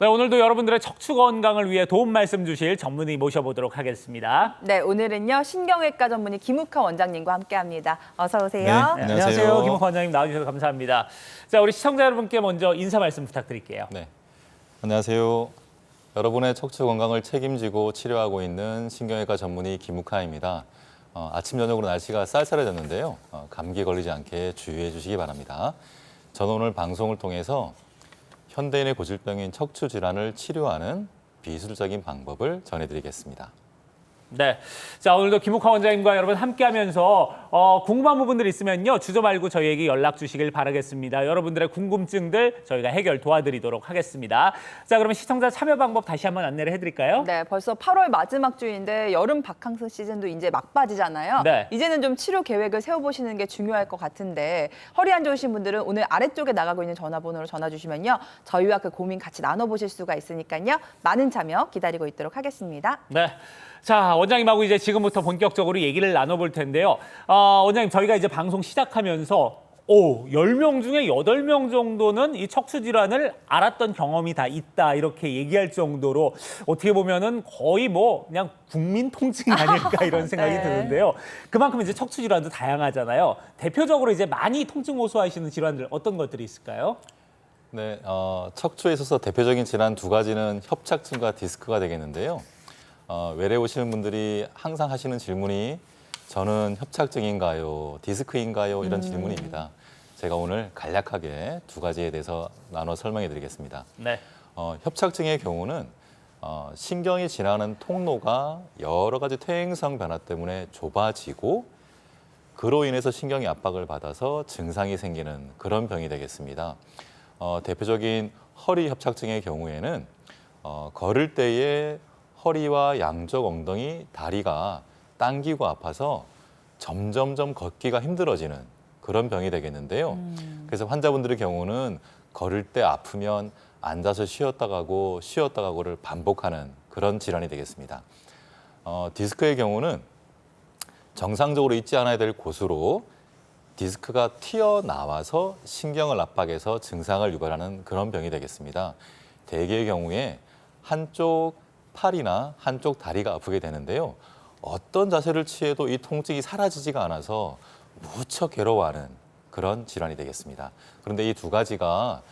네, 오늘도 여러분들의 척추 건강을 위해 도움 말씀 주실 전문의 모셔보도록 하겠습니다. 네, 오늘은요 신경외과 전문의 김욱하 원장님과 함께합니다. 어서 오세요. 네, 안녕하세요. 김옥환 원장님 나와주셔서 감사합니다. 자, 우리 시청자 여러분께 먼저 인사 말씀 부탁드릴게요. 네, 안녕하세요. 여러분의 척추 건강을 책임지고 치료하고 있는 신경외과 전문의 김욱하입니다. 아침 저녁으로 날씨가 쌀쌀해졌는데요. 감기 걸리지 않게 주의해 주시기 바랍니다. 저는 오늘 방송을 통해서 현대인의 고질병인 척추 질환을 치료하는 비술적인 방법을 전해드리겠습니다. 네, 자 오늘도 김옥환 원장님과 여러분 함께하면서 궁금한 부분들 있으면요 주저 말고 저희에게 연락 주시길 바라겠습니다. 여러분들의 궁금증들 저희가 해결 도와드리도록 하겠습니다. 자, 그러면 시청자 참여 방법 다시 한번 안내를 해드릴까요? 네, 벌써 8월 마지막 주인데 여름 바캉스 시즌도 이제 막바지잖아요. 네. 이제는 좀 치료 계획을 세워보시는 게 중요할 것 같은데 허리 안 좋으신 분들은 오늘 아래쪽에 나가고 있는 전화번호로 전화 주시면요 저희와 그 고민 같이 나눠보실 수가 있으니까요 많은 참여 기다리고 있도록 하겠습니다. 네. 자, 원장님하고 이제 지금부터 본격적으로 얘기를 나눠볼 텐데요. 원장님, 저희가 이제 방송 시작하면서 10명 중에 8명 정도는 이 척추 질환을 알았던 경험이 다 있다 이렇게 얘기할 정도로 어떻게 보면은 거의 뭐 그냥 국민 통증이 아닐까 이런 생각이 네. 드는데요. 그만큼 이제 척추 질환도 다양하잖아요. 대표적으로 이제 많이 통증 호소하시는 질환들 어떤 것들이 있을까요? 네, 척추에 있어서 대표적인 질환 두 가지는 협착증과 디스크가 되겠는데요. 외래 오시는 분들이 항상 하시는 질문이 저는 협착증인가요? 디스크인가요? 이런 질문입니다. 제가 오늘 간략하게 두 가지에 대해서 나눠 설명해 드리겠습니다. 네. 협착증의 경우는 신경이 지나는 통로가 여러 가지 퇴행성 변화 때문에 좁아지고 그로 인해서 신경이 압박을 받아서 증상이 생기는 그런 병이 되겠습니다. 대표적인 허리 협착증의 경우에는 걸을 때에 허리와 양쪽 엉덩이, 다리가 당기고 아파서 점점점 걷기가 힘들어지는 그런 병이 되겠는데요. 그래서 환자분들의 경우는 걸을 때 아프면 앉아서 쉬었다 가고를 반복하는 그런 질환이 되겠습니다. 디스크의 경우는 정상적으로 있지 않아야 될 곳으로 디스크가 튀어나와서 신경을 압박해서 증상을 유발하는 그런 병이 되겠습니다. 대개의 경우에 한쪽 팔이나 한쪽 다리가 아프게 되는데요. 어떤 자세를 취해도 이 통증이 사라지지가 않아서 무척 괴로워하는 그런 질환이 되겠습니다. 그런데 이 두 가지가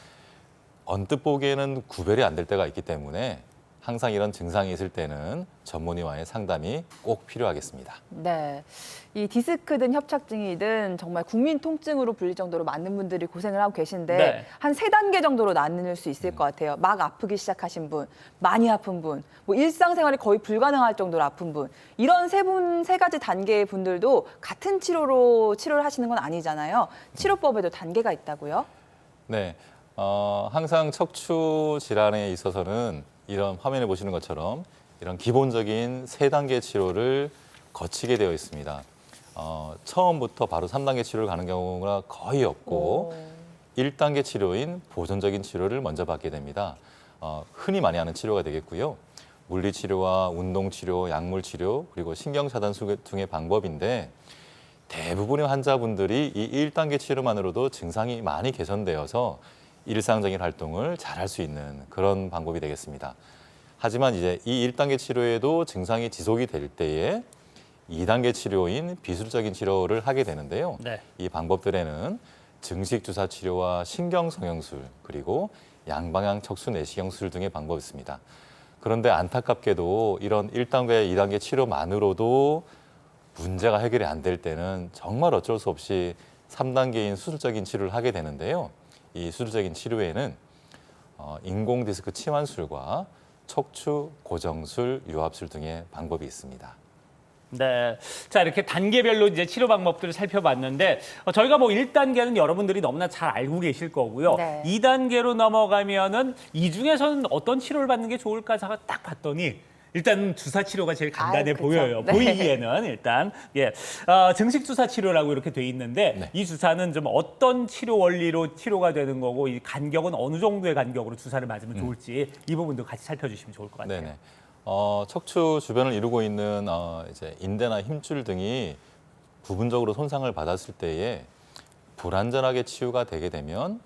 언뜻 보기에는 구별이 안 될 때가 있기 때문에 항상 이런 증상이 있을 때는 전문의와의 상담이 꼭 필요하겠습니다. 네, 이 디스크든 협착증이든 정말 국민 통증으로 불릴 정도로 많은 분들이 고생을 하고 계신데 네. 한 3단계 정도로 나눌 수 있을 것 같아요. 막 아프기 시작하신 분, 많이 아픈 분, 뭐 일상생활이 거의 불가능할 정도로 아픈 분. 이런 세 가지 단계의 분들도 같은 치료를 하시는 건 아니잖아요. 치료법에도 단계가 있다고요? 네, 항상 척추 질환에 있어서는 이런 화면에 보시는 것처럼 이런 기본적인 3단계 치료를 거치게 되어 있습니다. 처음부터 바로 3단계 치료를 가는 경우가 거의 없고 1단계 치료인 보존적인 치료를 먼저 받게 됩니다. 흔히 많이 하는 치료가 되겠고요. 물리치료와 운동치료, 약물치료, 그리고 신경차단 등의 방법인데 대부분의 환자분들이 이 1단계 치료만으로도 증상이 많이 개선되어서 일상적인 활동을 잘 할 수 있는 그런 방법이 되겠습니다. 하지만 이제 이 1단계 치료에도 증상이 지속이 될 때에 2단계 치료인 비술적인 치료를 하게 되는데요. 네. 이 방법들에는 증식 주사 치료와 신경 성형술 그리고 양방향 척수 내시경술 등의 방법이 있습니다. 그런데 안타깝게도 이런 1단계, 2단계 치료만으로도 문제가 해결이 안 될 때는 정말 어쩔 수 없이 3단계인 수술적인 치료를 하게 되는데요. 이 수술적인 치료에는 인공 디스크 치환술과 척추 고정술, 유압술 등의 방법이 있습니다. 네. 자, 이렇게 단계별로 이제 치료 방법들을 살펴봤는데 저희가 뭐 1단계는 여러분들이 너무나 잘 알고 계실 거고요. 네. 2단계로 넘어가면은 이 중에서는 어떤 치료를 받는 게 좋을까 제가 딱 봤더니 일단 주사 치료가 제일 간단해 아유, 그쵸. 보여요. 네. 보이기에는 일단 증식 주사 치료라고 이렇게 돼 있는데 네. 이 주사는 좀 어떤 치료 원리로 치료가 되는 거고 이 간격은 어느 정도의 간격으로 주사를 맞으면 좋을지 이 부분도 같이 살펴주시면 좋을 것 같아요. 네네. 척추 주변을 이루고 있는 이제 인대나 힘줄 등이 부분적으로 손상을 받았을 때에 불완전하게 치유가 되게 되면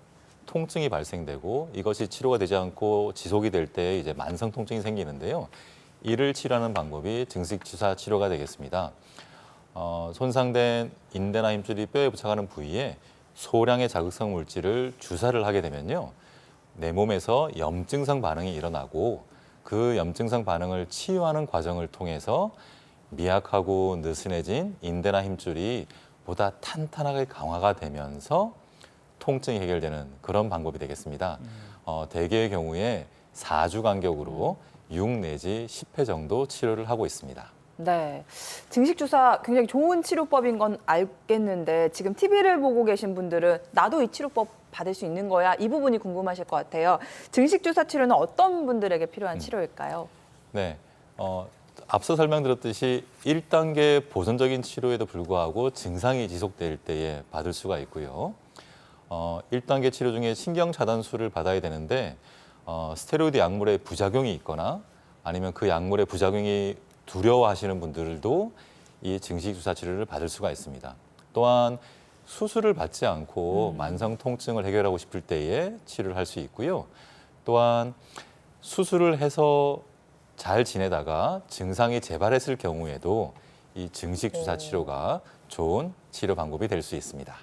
통증이 발생되고 이것이 치료가 되지 않고 지속이 될 때 이제 만성 통증이 생기는데요. 이를 치료하는 방법이 증식 주사 치료가 되겠습니다. 손상된 인대나 힘줄이 뼈에 부착하는 부위에 소량의 자극성 물질을 주사를 하게 되면요. 내 몸에서 염증성 반응이 일어나고 그 염증성 반응을 치유하는 과정을 통해서 미약하고 느슨해진 인대나 힘줄이 보다 탄탄하게 강화가 되면서 통증이 해결되는 그런 방법이 되겠습니다. 대개의 경우에 4주 간격으로 6 내지 10회 정도 치료를 하고 있습니다. 네, 증식 주사 굉장히 좋은 치료법인 건 알겠는데 지금 TV를 보고 계신 분들은 나도 이 치료법 받을 수 있는 거야? 이 부분이 궁금하실 것 같아요. 증식 주사 치료는 어떤 분들에게 필요한 치료일까요? 네, 앞서 설명드렸듯이 1단계 보존적인 치료에도 불구하고 증상이 지속될 때에 받을 수가 있고요. 1단계 치료 중에 신경 차단술을 받아야 되는데 스테로이드 약물의 부작용이 있거나 아니면 그 약물의 부작용이 두려워하시는 분들도 이 증식 주사 치료를 받을 수가 있습니다. 또한 수술을 받지 않고 만성 통증을 해결하고 싶을 때에 치료를 할 수 있고요. 또한 수술을 해서 잘 지내다가 증상이 재발했을 경우에도 이 증식 주사 치료가 좋은 치료 방법이 될 수 있습니다.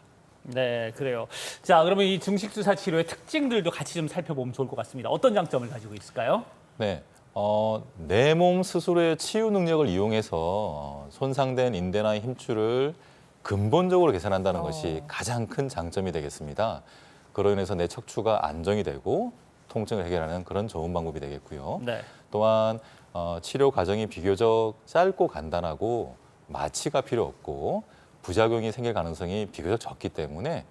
네, 그래요. 자, 그러면 이 증식 주사 치료의 특징들도 같이 좀 살펴보면 좋을 것 같습니다. 어떤 장점을 가지고 있을까요? 네, 내 몸 스스로의 치유 능력을 이용해서 손상된 인대나 힘줄을 근본적으로 개선한다는 것이 가장 큰 장점이 되겠습니다. 그로 인해서 내 척추가 안정이 되고 통증을 해결하는 그런 좋은 방법이 되겠고요. 네. 또한 치료 과정이 비교적 짧고 간단하고 마취가 필요 없고 부작용이 생길 가능성이 비교적 적기 때문에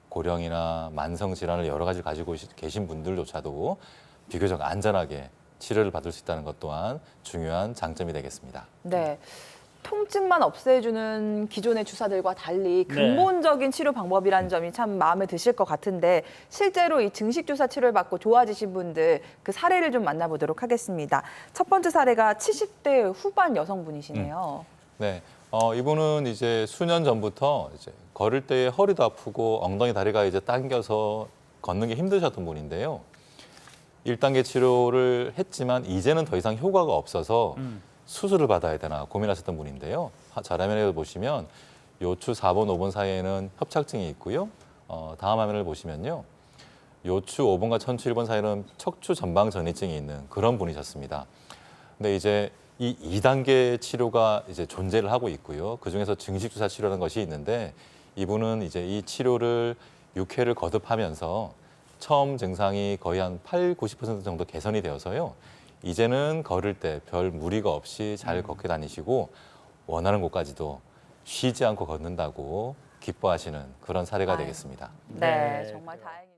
고령이나 만성 질환을 여러 가지 가지고 계신 분들조차도 비교적 안전하게 치료를 받을 수 있다는 것 또한 중요한 장점이 되겠습니다. 네. 통증만 없애주는 기존의 주사들과 달리 네. 근본적인 치료 방법이라는 점이 참 마음에 드실 것 같은데 실제로 이 증식 주사 치료를 받고 좋아지신 분들 그 사례를 좀 만나보도록 하겠습니다. 첫 번째 사례가 70대 후반 여성분이시네요. 네, 이분은 이제 수년 전부터 이제 걸을 때 허리도 아프고 엉덩이 다리가 이제 당겨서 걷는 게 힘드셨던 분인데요. 1단계 치료를 했지만 이제는 더 이상 효과가 없어서 수술을 받아야 되나 고민하셨던 분인데요. 자료화면에 보시면 요추 4번, 5번 사이에는 협착증이 있고요. 다음 화면을 보시면요. 요추 5번과 천추 1번 사이에는 척추 전방 전이증이 있는 그런 분이셨습니다. 근데 이제 이 2단계 치료가 이제 존재를 하고 있고요. 그중에서 증식 주사 치료라는 것이 있는데 이분은 이제 이 치료를 6회를 거듭하면서 처음 증상이 거의 한 90% 정도 개선이 되어서요. 이제는 걸을 때 별 무리가 없이 잘 걷게 다니시고 원하는 곳까지도 쉬지 않고 걷는다고 기뻐하시는 그런 사례가 되겠습니다. 네, 정말 다행입니다.